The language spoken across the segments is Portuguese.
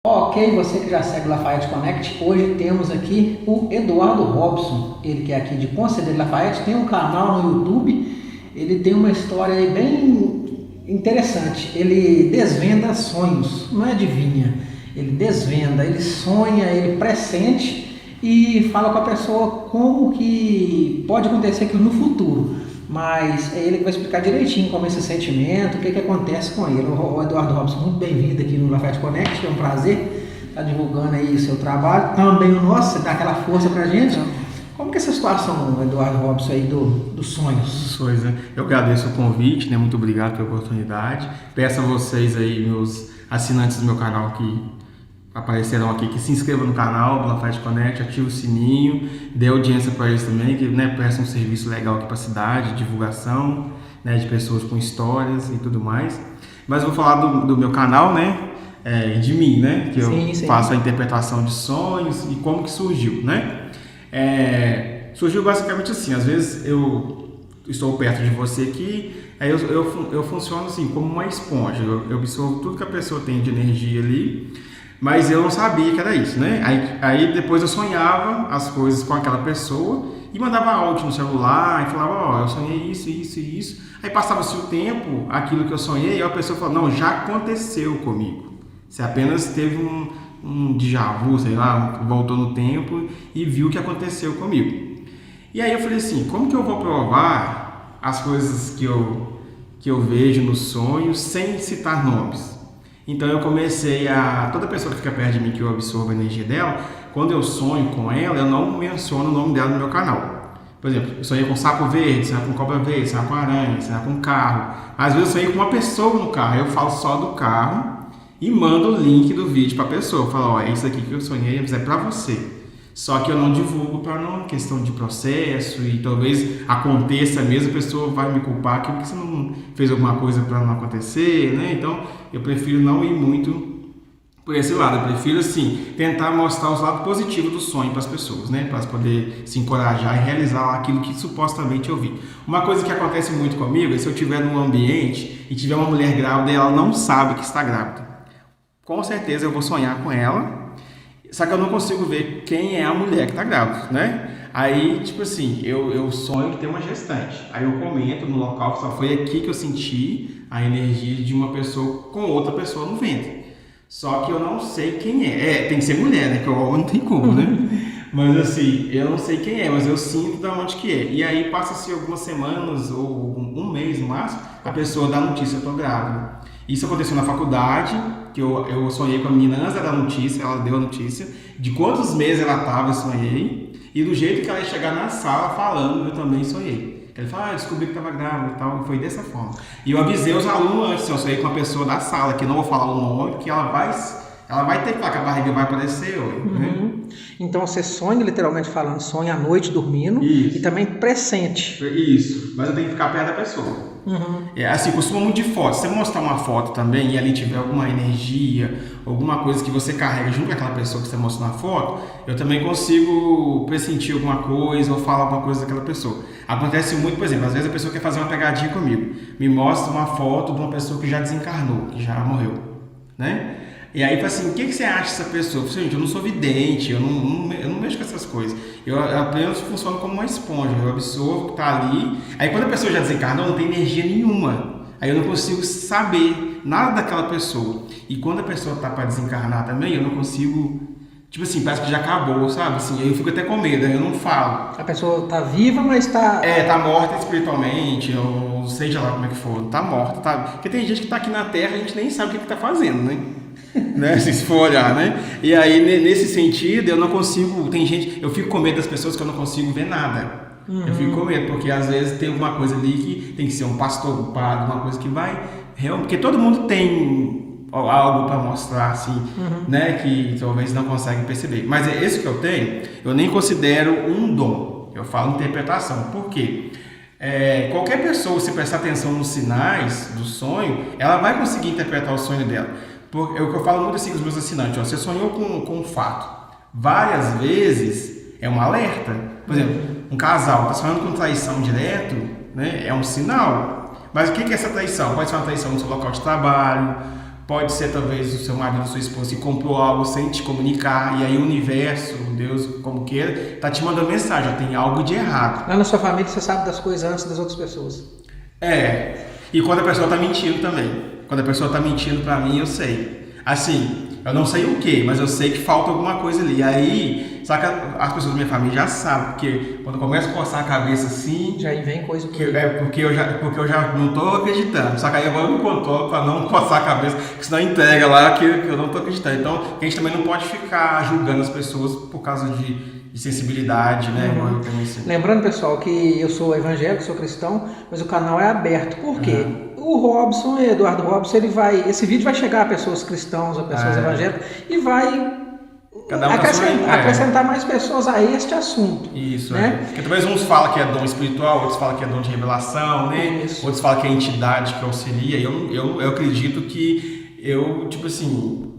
Ok, você que já segue o Lafayette Connect, hoje temos aqui o Eduardo Robson, ele que é aqui de Conselheiro Lafayette, tem um canal no YouTube, ele tem uma história aí bem interessante, ele desvenda sonhos, não é adivinha, ele desvenda, ele sonha, ele pressente e fala com a pessoa como que pode acontecer aquilo no futuro. Mas é ele que vai explicar direitinho como é esse sentimento, o que acontece com ele. O Eduardo Robson, muito bem-vindo aqui no Lafayette Connect, é um prazer estar divulgando aí o seu trabalho, também o nosso, você dá aquela força pra gente. Como que é essa situação, Eduardo Robson, aí dos sonhos? Sonhos, né? Eu agradeço o convite, né? Muito obrigado pela oportunidade. Peço a vocês aí, meus assinantes do meu canal que aparecerão aqui, que se inscrevam no canal do Lafayette Connect, ative o sininho, dê audiência para eles também, que presta um serviço legal aqui para a cidade, divulgação, né, de pessoas com histórias e tudo mais. Mas eu vou falar do meu canal, né, de mim, né, que eu faço a interpretação de sonhos e como que surgiu, né. Surgiu basicamente assim, às vezes eu estou perto de você aqui, aí eu funciono assim, como uma esponja, eu absorvo tudo que a pessoa tem de energia ali. Mas eu não sabia que era isso, né? Aí depois eu sonhava as coisas com aquela pessoa e mandava áudio no celular e falava, eu sonhei isso, isso e isso. Aí passava-se o tempo, aquilo que eu sonhei, e a pessoa falava, não, já aconteceu comigo. Você apenas teve um déjà vu, sei lá, voltou no tempo e viu o que aconteceu comigo. E aí eu falei assim, como que eu vou provar as coisas que eu vejo nos sonhos sem citar nomes? Então eu comecei toda pessoa que fica perto de mim, que eu absorvo a energia dela, quando eu sonho com ela, eu não menciono o nome dela no meu canal. Por exemplo, eu sonhei com sapo verde, sonhei com cobra verde, sonhei com aranha, sonhei com carro. Às vezes eu sonhei com uma pessoa no carro, eu falo só do carro e mando o link do vídeo para a pessoa. Eu falo, é isso aqui que eu sonhei, é para você. Só que eu não divulgo para não questão de processo e talvez aconteça mesmo, a pessoa vai me culpar que você não fez alguma coisa para não acontecer, né? Então eu prefiro não ir muito por esse lado, eu prefiro assim tentar mostrar os lados positivos do sonho para as pessoas, né? Para elas poderem se encorajar e realizar aquilo que supostamente eu vi. Uma coisa que acontece muito comigo é se eu estiver num ambiente e tiver uma mulher grávida e ela não sabe que está grávida. Com certeza eu vou sonhar com ela. Só que eu não consigo ver quem é a mulher que tá grávida, né? Aí, tipo assim, eu sonho que tem uma gestante. Aí eu comento no local, só foi aqui que eu senti a energia de uma pessoa com outra pessoa no ventre. Só que eu não sei quem é. Tem que ser mulher, né? Que eu não tem como, né? Mas assim, eu não sei quem é, mas eu sinto de onde que é. E aí passa-se algumas semanas ou um mês no máximo, a pessoa dá notícia, eu tô grávida. Isso aconteceu na faculdade, que eu sonhei com a menina antes da notícia, ela deu a notícia, de quantos meses ela estava, eu sonhei, e do jeito que ela ia chegar na sala falando, eu também sonhei. Ele falou, eu descobri que estava grávida e tal, e foi dessa forma. E eu avisei os alunos antes, eu sonhei com uma pessoa da sala, que não vou falar o nome, porque ela vai ter que falar que a barriga vai aparecer hoje, né? Então você sonha, literalmente falando, sonha à noite dormindo. Isso. E também pressente. Isso, mas eu tenho que ficar perto da pessoa. Assim, costuma muito de foto. Se você mostrar uma foto também e ali tiver alguma energia, alguma coisa que você carrega junto com aquela pessoa que você mostrou na foto, eu também consigo pressentir alguma coisa ou falar alguma coisa daquela pessoa. Acontece muito, por exemplo, às vezes a pessoa quer fazer uma pegadinha comigo, me mostra uma foto de uma pessoa que já desencarnou, que já morreu, né? E aí, assim, o que você acha dessa pessoa? Eu falei, gente, eu não sou vidente, eu não mexo com essas coisas. Eu apenas funciono como uma esponja, eu absorvo o que está ali. Aí, quando a pessoa já desencarnou, não tem energia nenhuma. Aí eu não consigo saber nada daquela pessoa. E quando a pessoa está para desencarnar também, eu não consigo... Tipo assim, parece que já acabou, sabe? Assim, eu fico até com medo, aí eu não falo. A pessoa tá viva, mas tá... tá morta espiritualmente, ou seja lá como é que for. Tá morta, tá... Porque tem gente que tá aqui na Terra, a gente nem sabe o que tá fazendo, né? Se for olhar, né? E aí, nesse sentido, eu não consigo... Tem gente... Eu fico com medo das pessoas que eu não consigo ver nada. Eu fico com medo, porque às vezes tem alguma coisa ali que tem que ser um pastor, um padre, uma coisa que vai... Porque todo mundo tem... algo para mostrar assim, né, que talvez não conseguem perceber, mas é esse que eu tenho, eu nem considero um dom, eu falo interpretação, por quê? Qualquer pessoa, se prestar atenção nos sinais do sonho, ela vai conseguir interpretar o sonho dela, porque é o que eu falo muito assim com os meus assinantes, você sonhou com um fato, várias vezes é um alerta, por exemplo, um casal está sonhando com traição direto, né, é um sinal, mas o que é essa traição? Pode ser uma traição no seu local de trabalho, pode ser talvez o seu marido, a sua esposa, que comprou algo sem te comunicar, e aí o universo, Deus, como queira, tá te mandando mensagem, tem algo de errado. Lá na sua família você sabe das coisas antes das outras pessoas. E quando a pessoa tá mentindo também. Quando a pessoa tá mentindo pra mim, eu sei. Assim, eu não sei o que, mas eu sei que falta alguma coisa ali. Aí, só que as pessoas da minha família já sabem, porque quando eu começo a coçar a cabeça assim... Já vem coisa por porque eu já não tô acreditando. Só que aí agora eu me controlo pra não coçar a cabeça, porque senão entrega lá que eu não tô acreditando. Então, a gente também não pode ficar julgando as pessoas por causa de sensibilidade, né? Lembrando, pessoal, que eu sou evangélico, sou cristão, mas o canal é aberto. Por quê? O Robson, Eduardo Robson, esse vídeo vai chegar a pessoas cristãs, a pessoas evangélicas, e vai acrescentar mais pessoas a este assunto. Isso, né? Porque talvez uns falam que é dom espiritual, outros falam que é dom de revelação, né? Isso. Outros falam que é entidade que auxilia. Eu acredito que tipo assim,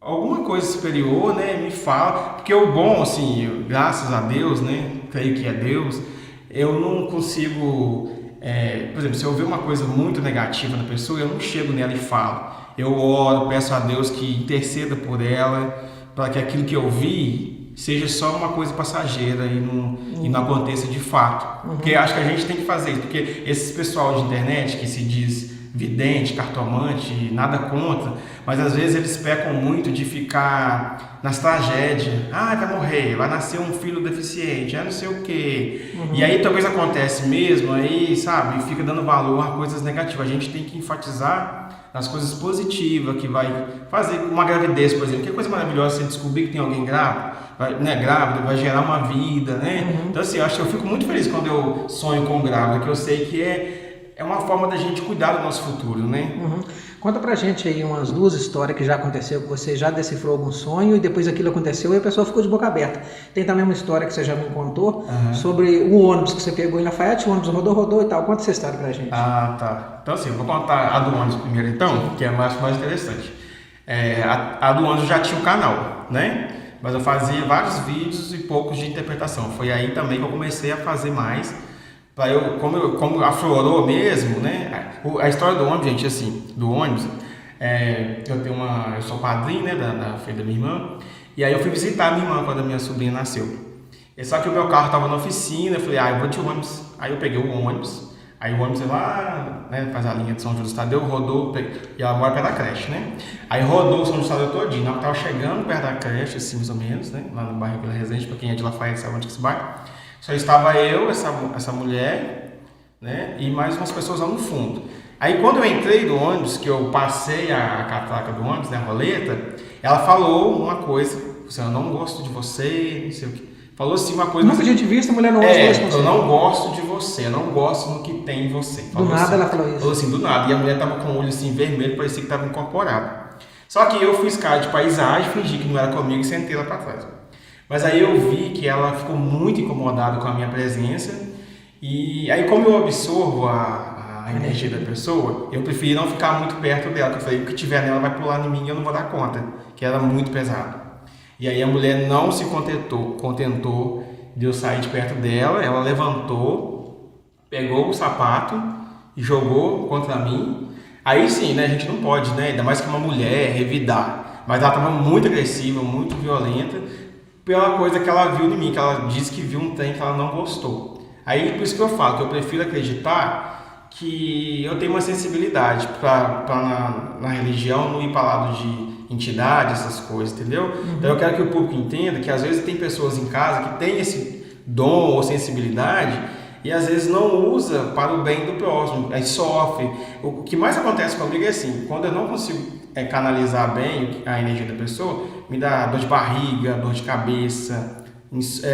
alguma coisa superior, né, me fala, porque o bom, assim, graças a Deus, né, creio que é Deus, eu não consigo, por exemplo, se eu ver uma coisa muito negativa na pessoa, eu não chego nela e falo. Eu oro, peço a Deus que interceda por ela, para que aquilo que eu vi seja só uma coisa passageira e não aconteça de fato. Porque acho que a gente tem que fazer isso, porque esses pessoal de internet que se diz vidente, cartomante, nada contra, mas às vezes eles pecam muito de ficar nas tragédias. Vai morrer, vai nascer um filho deficiente, não sei o quê. E aí talvez acontece mesmo, aí, sabe, fica dando valor a coisas negativas. A gente tem que enfatizar nas coisas positivas, que vai fazer uma gravidez, por exemplo. Que coisa maravilhosa você descobrir que tem alguém grávido, grávida, vai gerar uma vida, né? Então assim, eu fico muito feliz quando eu sonho com grávida, que eu sei que é uma forma da gente cuidar do nosso futuro, né? Conta pra gente aí umas duas histórias que já aconteceu, que você já decifrou algum sonho e depois aquilo aconteceu e a pessoa ficou de boca aberta. Tem também uma história que você já me contou sobre o ônibus que você pegou em Lafayette, o ônibus rodou e tal. Conta essa história pra gente. Tá. Então assim, eu vou contar a do ônibus primeiro então, que é mais interessante. A do ônibus já tinha um canal, né? Mas eu fazia vários vídeos e poucos de interpretação. Foi aí também que eu comecei a fazer mais. Como aflorou mesmo, né? A história do ônibus, gente, assim, do ônibus, eu sou padrinho, né, da filha da minha irmã, e aí eu fui visitar a minha irmã quando a minha sobrinha nasceu. Só que o meu carro estava na oficina, eu falei, eu vou de ônibus. Aí eu peguei o ônibus, aí o ônibus lá, né, faz a linha de São Judas Tadeu, rodou, e ela mora perto da creche, né? Aí rodou o São Judas Tadeu todinho, na hora que eu tava chegando perto da creche, assim, mais ou menos, né, lá no bairro Vila Resende, pra quem é de Lafayette sabe onde que é esse bairro. Só estava eu, essa mulher, né, e mais umas pessoas lá no fundo. Aí quando eu entrei do ônibus, que eu passei a catraca do ônibus, né, a roleta, ela falou uma coisa, eu não gosto de você, não sei o que. Falou assim uma coisa... Nunca tinha te visto, a mulher não gosta de você. Eu não gosto de você, eu não gosto do que tem em você. Do nada ela falou isso? Falou assim, do nada. E a mulher tava com o olho assim vermelho, parecia que estava incorporado. Só que eu fiz cara de paisagem, fingi que não era comigo e sentei lá para trás. Mas aí eu vi que ela ficou muito incomodada com a minha presença. E aí como eu absorvo a energia da pessoa, eu preferi não ficar muito perto dela. Porque eu falei, o que tiver nela vai pular em mim e eu não vou dar conta. Que era muito pesado. E aí a mulher não se contentou de eu sair de perto dela. Ela levantou, pegou o sapato e jogou contra mim. Aí sim, né, a gente não pode, né, ainda mais que uma mulher, revidar. Mas ela estava muito agressiva, muito violenta, pela coisa que ela viu em mim, que ela disse que viu um trem que ela não gostou. Aí por isso que eu falo, que eu prefiro acreditar que eu tenho uma sensibilidade para na religião não ir para lado de entidade, essas coisas, entendeu? Então eu quero que o público entenda que às vezes tem pessoas em casa que tem esse dom ou sensibilidade e às vezes não usa para o bem do próximo, aí sofre. O que mais acontece comigo é assim, quando eu não consigo canalizar bem a energia da pessoa, me dá dor de barriga, dor de cabeça,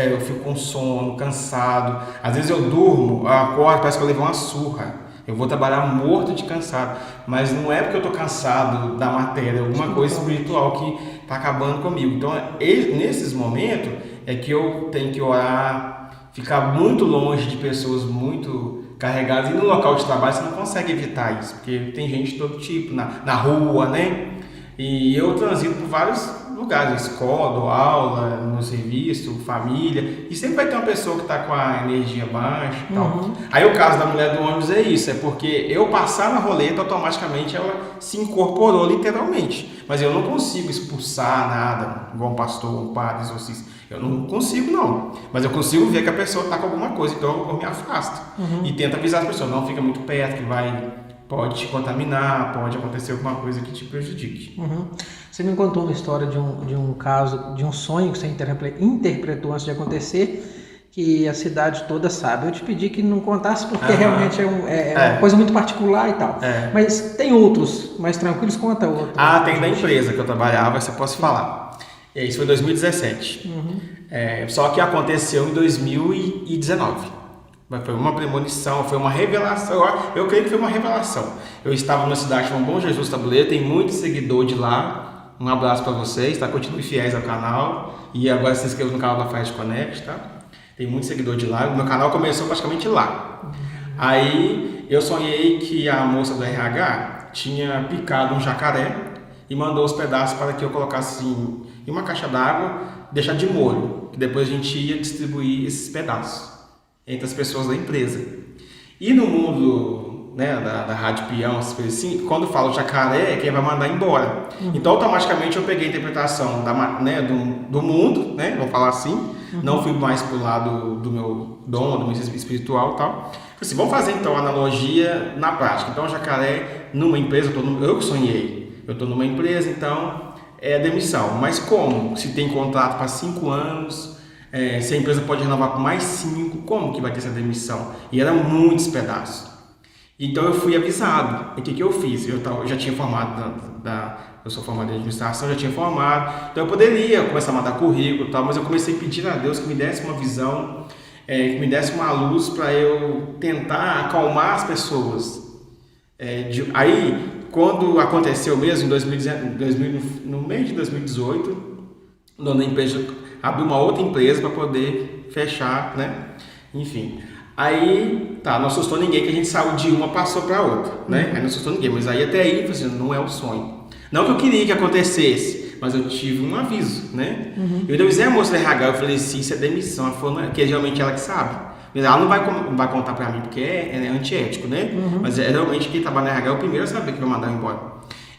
eu fico com sono, cansado. Às vezes eu durmo, eu acordo, parece que eu levei uma surra. Eu vou trabalhar morto de cansado, mas não é porque eu estou cansado da matéria, é alguma coisa espiritual que está acabando comigo. Então, nesses momentos é que eu tenho que orar, ficar muito longe de pessoas muito carregadas. E no local de trabalho você não consegue evitar isso, porque tem gente de todo tipo, na rua, né? E eu transito por vários lugares, escola, dou aula, no serviço, família, e sempre vai ter uma pessoa que está com a energia baixa e tal. Aí o caso da mulher do ônibus é isso, é porque eu passar na roleta, automaticamente ela se incorporou literalmente, mas eu não consigo expulsar nada, igual um pastor, um padre, exorcista, eu não consigo não, mas eu consigo ver que a pessoa está com alguma coisa, então eu me afasto e tento avisar as pessoas, não fica muito perto, que pode te contaminar, pode acontecer alguma coisa que te prejudique. Você me contou uma história de um caso, de um sonho que você interpretou antes de acontecer, que a cidade toda sabe. Eu te pedi que não contasse porque realmente é uma coisa muito particular e tal. Mas tem outros mais tranquilos? Conta outro. Tem da empresa que eu trabalhava, essa eu posso falar. Isso foi em 2017. Só que aconteceu em 2019. Foi uma premonição, foi uma revelação. Eu creio que foi uma revelação. Eu estava numa cidade chamada Bom Jesus Tabuleiro, tem muito seguidor de lá. Um abraço para vocês, tá? Continue fiéis ao canal. E agora se inscreva no canal da Fast Connect, tá? Tem muito seguidor de lá. O meu canal começou praticamente lá. Aí eu sonhei que a moça do RH tinha picado um jacaré e mandou os pedaços para que eu colocasse em uma caixa d'água, deixar de molho, que depois a gente ia distribuir esses pedaços entre as pessoas da empresa. E no mundo, né, da rádio peão, essas coisas assim, quando fala jacaré é quem vai mandar embora. Então automaticamente eu peguei a interpretação do mundo, né, vamos falar assim, não fui mais pro lado do meu dom, do meu espiritual e tal. Assim, vamos fazer então a analogia na prática. Então o jacaré numa empresa, eu que sonhei, eu estou numa empresa, então é demissão. Mas como? Se tem contrato para 5 anos, se a empresa pode renovar por mais 5, como que vai ter essa demissão? E eram muitos pedaços. Então eu fui avisado. E o que eu fiz? Eu já tinha formado, eu sou formado em administração, já tinha formado. Então eu poderia começar a mandar currículo e tal, mas eu comecei a pedir a Deus que me desse uma visão, que me desse uma luz para eu tentar acalmar as pessoas. Aí, quando aconteceu mesmo, no mês de 2018, o dono da empresa abriu uma outra empresa para poder fechar, né? Enfim. Aí, não assustou ninguém que a gente saiu de uma, passou para outra, né? Aí não assustou ninguém, mas aí até aí, assim, não é o sonho. Não que eu queria que acontecesse, mas eu tive um aviso, né? Eu avisei a moça da RH, eu falei assim, isso é demissão, ela falou, que é geralmente ela que sabe. Ela não vai contar para mim, porque é antiético, né? Mas realmente quem trabalha na RH é o primeiro a saber que vai mandar embora.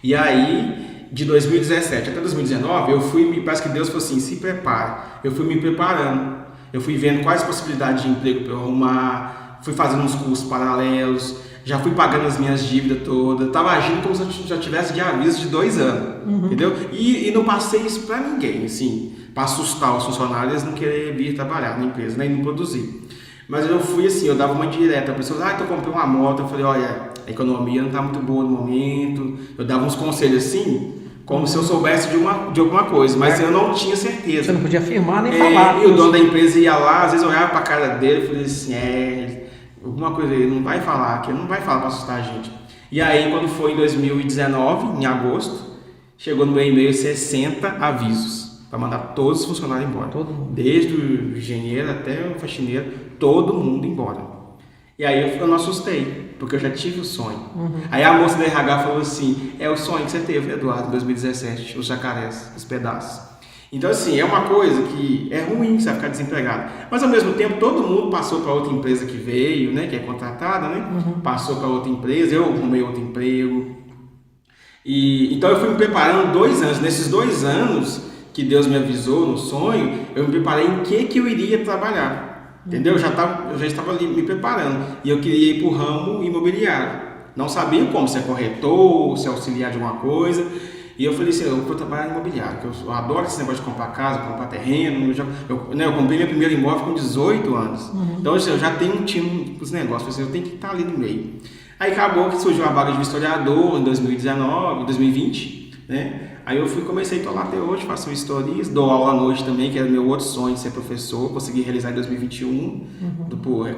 E aí, de 2017 até 2019, parece que Deus falou assim, se prepara. Eu fui me preparando, eu fui vendo quais possibilidades de emprego para eu arrumar, fui fazendo uns cursos paralelos, já fui pagando as minhas dívidas todas, estava agindo como se eu já tivesse de aviso de 2 anos, entendeu? E não passei isso para ninguém, assim, para assustar os funcionários não querer vir trabalhar na empresa, né, e não produzir. Mas eu fui assim, eu dava uma direta, a pessoa, eu comprei uma moto, eu falei, olha, a economia não está muito boa no momento, eu dava uns conselhos assim, como se eu soubesse de alguma coisa, mas eu não tinha certeza. Você não podia afirmar nem falar. E o dono da empresa ia lá, às vezes eu olhava para a cara dele e falei assim, alguma coisa ele não vai falar, que ele não vai falar para assustar a gente. E aí, quando foi em 2019, em agosto, chegou no meu e-mail 60 avisos para mandar todos os funcionários embora. Todo mundo. Desde o engenheiro até o faxineiro, todo mundo embora. E aí eu não assustei, porque eu já tive o sonho. Aí a moça da RH falou assim, é o sonho que você teve, Eduardo, em 2017, os jacarés, os pedaços. Então assim, é uma coisa que é ruim você vai ficar desempregado. Mas ao mesmo tempo, todo mundo passou para outra empresa que veio, né, que é contratada, né? Passou para outra empresa, eu arrumei outro emprego. Então eu fui me preparando 2 anos. Nesses 2 anos que Deus me avisou no sonho, eu me preparei em que eu iria trabalhar. Entendeu? Eu já estava ali me preparando. E eu queria ir para o ramo imobiliário. Não sabia como, se é corretor, se é auxiliar de alguma coisa. E eu falei assim, eu vou trabalhar em imobiliário, porque eu adoro esse negócio de comprar casa, comprar terreno. Eu comprei meu primeiro imóvel com 18 anos. Então assim, eu já tenho um time os negócios. Eu falei assim, eu tenho que estar ali no meio. Aí acabou que surgiu a vaga de historiador em 2020, né? Aí eu comecei a estar lá até hoje, faço historias, dou aula à noite também, que era meu outro sonho de ser professor, consegui realizar em 2021,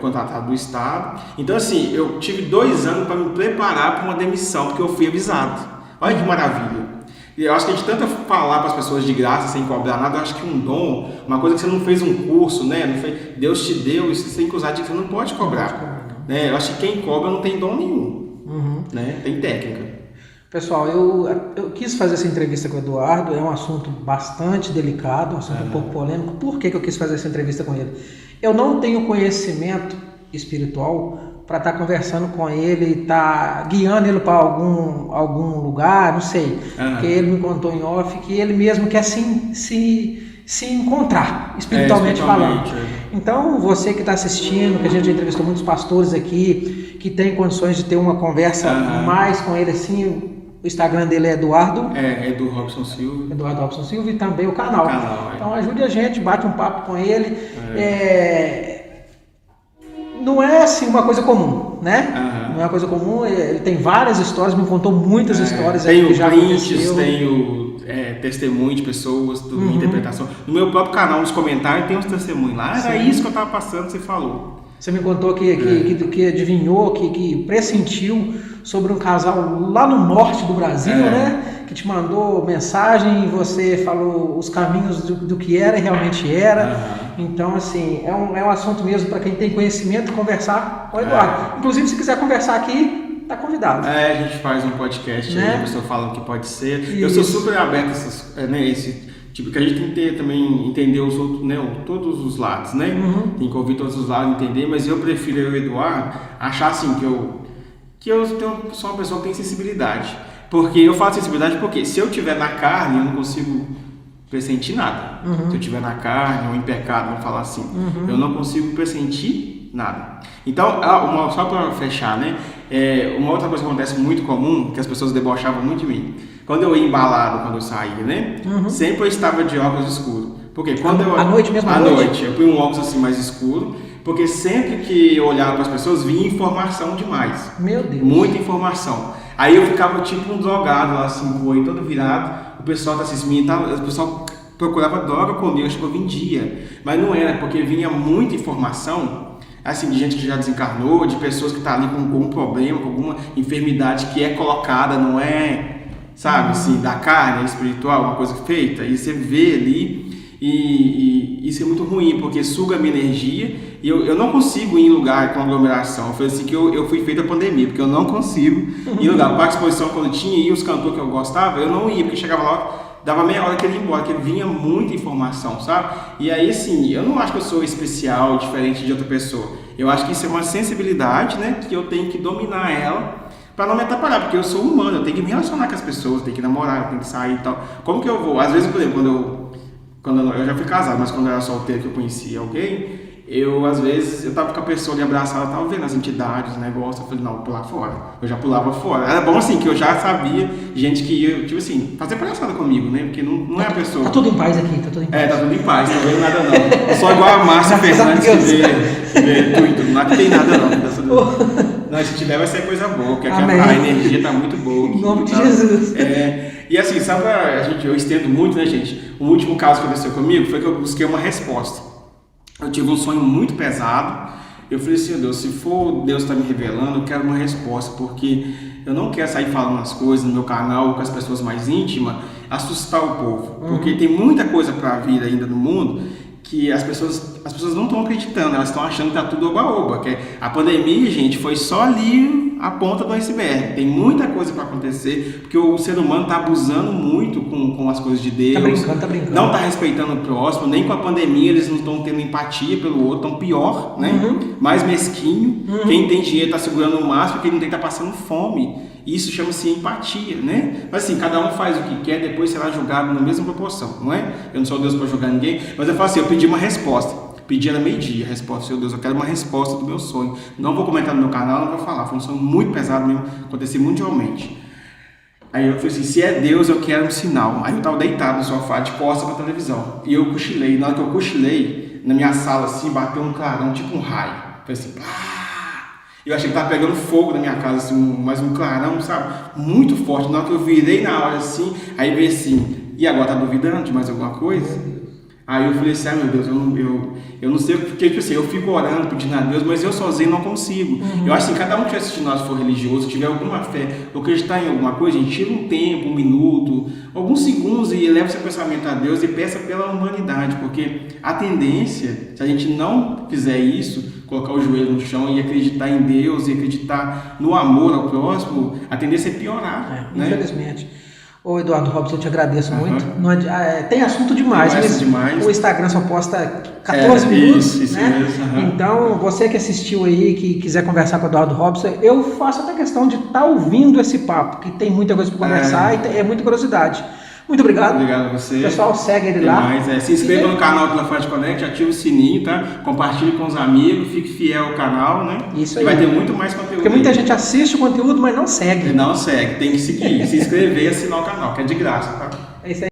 contratado do Estado. Então assim, eu tive 2 anos para me preparar para uma demissão, porque eu fui avisado. Olha que maravilha. E eu acho que a gente tenta falar para as pessoas de graça, sem cobrar nada, eu acho que um dom, uma coisa que você não fez um curso, né? Deus te deu, isso você tem que usar, você não pode cobrar. Né? Eu acho que quem cobra não tem dom nenhum, né? Tem técnica. Pessoal, eu quis fazer essa entrevista com o Eduardo, é um assunto bastante delicado, um assunto um pouco polêmico. Por que eu quis fazer essa entrevista com ele? Eu não tenho conhecimento espiritual para estar conversando com ele, estar guiando ele para algum lugar, não sei. Porque ele me contou em off que ele mesmo quer se encontrar, espiritualmente falando. Então, você que está assistindo, que a gente já entrevistou muitos pastores aqui, que tem condições de ter uma conversa mais com ele assim, o Instagram dele é Eduardo. Edu Robson Silva. Eduardo Robson Silva e também o canal. Então ajude a gente, bate um papo com ele. Não é assim uma coisa comum, né? Não é uma coisa comum, ele tem várias histórias, me contou muitas histórias aí que já aconteceu. Tenho testemunho de pessoas, minha interpretação. No meu próprio canal, nos comentários, tem uns testemunhos lá. Era isso que eu estava passando, você falou. Você me contou que adivinhou, que pressentiu sobre um casal lá no norte do Brasil, né? Que te mandou mensagem e você falou os caminhos do que era e realmente era. Então, assim, é um assunto mesmo para quem tem conhecimento conversar com o Eduardo. Inclusive, se quiser conversar aqui, tá convidado. A gente faz um podcast aí, a pessoa fala o que pode ser. Isso. Eu sou super aberto a esse tipo, que a gente tem que ter também, entender os outros, né, todos os lados, né? Tem que ouvir todos os lados, entender, mas eu prefiro, eu e o Eduardo, achar assim que eu sou uma pessoa que tem sensibilidade. Porque eu falo sensibilidade porque se eu estiver na carne, eu não consigo pressentir nada. Se eu estiver na carne ou em pecado, vamos falar assim, eu não consigo pressentir nada. Então, só para fechar, né? Uma outra coisa que acontece muito comum, que as pessoas debochavam muito de mim, quando eu ia embalado, quando eu saía, né? Sempre eu estava de óculos escuros. Porque quando à noite mesmo? À noite. Eu punha um óculos assim mais escuro, porque sempre que eu olhava para as pessoas, vinha informação demais. Meu Deus. Muita informação. Aí eu ficava tipo um drogado lá, assim, com o olho todo virado. O pessoal tá assistindo, o pessoal procurava droga comigo, acho que eu vendia. Mas não era, porque vinha muita informação, assim, de gente que já desencarnou, de pessoas que tá ali com algum problema, com alguma enfermidade que é colocada, não é, sabe, assim, da carne, espiritual, uma coisa feita. E você vê ali, e isso é muito ruim, porque suga a minha energia. E eu não consigo ir em lugar com aglomeração. Foi assim que eu fui feito a pandemia, porque eu não consigo ir em lugar. Para a exposição, quando tinha, e os cantores que eu gostava, eu não ia, porque chegava lá, dava meia hora que ele ia embora, porque vinha muita informação, sabe? E aí, assim, eu não acho que eu sou especial, diferente de outra pessoa. Eu acho que isso é uma sensibilidade, né, que eu tenho que dominar ela, para não me atrapalhar, porque eu sou humano, eu tenho que me relacionar com as pessoas, eu tenho que namorar, eu tenho que sair e tal. Como que eu vou? Às vezes, por exemplo, quando eu já fui casado, mas quando eu era solteiro, que eu conhecia alguém, às vezes, eu tava com a pessoa ali abraçada, eu tava vendo as entidades, os negócios, eu falei, não, vou pular fora. Eu já pulava fora. Era bom assim, que eu já sabia gente que ia, tipo assim, fazer palhaçada comigo, né? Porque não é a pessoa... Tá tudo em paz aqui, tá tudo em paz. Tá tudo em paz, não veio nada não. Só igual a Márcia Fernandes que vê tudo, não é que tem nada não. Não, se tiver vai ser coisa boa, porque a energia tá muito boa. Em nome de Jesus. E assim, sabe, eu estendo muito, né, gente? O último caso que aconteceu comigo foi que eu busquei uma resposta. Eu tive um sonho muito pesado. Eu falei assim, Deus, se for Deus está me revelando, eu quero uma resposta, porque eu não quero sair falando as coisas no meu canal com as pessoas mais íntimas, assustar o povo. Porque tem muita coisa para vir ainda no mundo que as pessoas não estão acreditando, elas estão achando que está tudo oba-oba. Que a pandemia, gente, foi só ali a ponta do iceberg. Tem muita coisa para acontecer, porque o ser humano está abusando muito com as coisas de Deus. Tá brincando. Não está respeitando o próximo, nem com a pandemia eles não estão tendo empatia pelo outro, estão pior, né? Mais mesquinho. Quem tem dinheiro está segurando o máximo, quem não tem está passando fome. Isso chama-se empatia, né? Mas assim, cada um faz o que quer, depois será julgado na mesma proporção, não é? Eu não sou Deus para julgar ninguém, mas eu falo assim, eu pedi uma resposta. Pedi era meio-dia, a resposta, Senhor Deus, eu quero uma resposta do meu sonho. Não vou comentar no meu canal, não vou falar, foi um sonho muito pesado mesmo, aconteceu mundialmente. Aí eu falei assim, se é Deus, eu quero um sinal. Aí eu estava deitado no sofá, de costas para a televisão, e eu cochilei. Na hora que eu cochilei, na minha sala assim, bateu um clarão, tipo um raio. Foi assim, eu achei que estava pegando fogo na minha casa, assim, mais um clarão, sabe? Muito forte. Na hora que eu virei na hora assim, aí veio assim, e agora tá duvidando de mais alguma coisa? Aí eu falei assim, meu Deus, eu não sei, porque tipo assim, eu fico orando, pedindo a Deus, mas eu sozinho não consigo. Eu acho que cada um que assistir nós for religioso, tiver alguma fé, ou acreditar em alguma coisa, a gente tira um tempo, um minuto, alguns segundos e eleva seu pensamento a Deus e peça pela humanidade, porque a tendência, se a gente não fizer isso, colocar o joelho no chão e acreditar em Deus e acreditar no amor ao próximo, a tendência é piorar, né? Infelizmente. Ô Eduardo Robson, eu te agradeço muito. Tem assunto demais, mas demais. O Instagram só posta 14 minutos. Isso né? mesmo. Então, você que assistiu aí, que quiser conversar com o Eduardo Robson, eu faço até questão de estar ouvindo esse papo, que tem muita coisa para conversar e é muita curiosidade. Muito obrigado. Obrigado a você. Pessoal, segue ele lá. Se inscreva no canal Pela Fide Connect, ative o sininho, tá? Compartilhe com os amigos, fique fiel ao canal, né? Isso aí. E vai ter muito mais conteúdo. Porque muita gente assiste o conteúdo, mas não segue. Não segue, tem que seguir, se inscrever e assinar o canal, que é de graça, tá? É isso aí.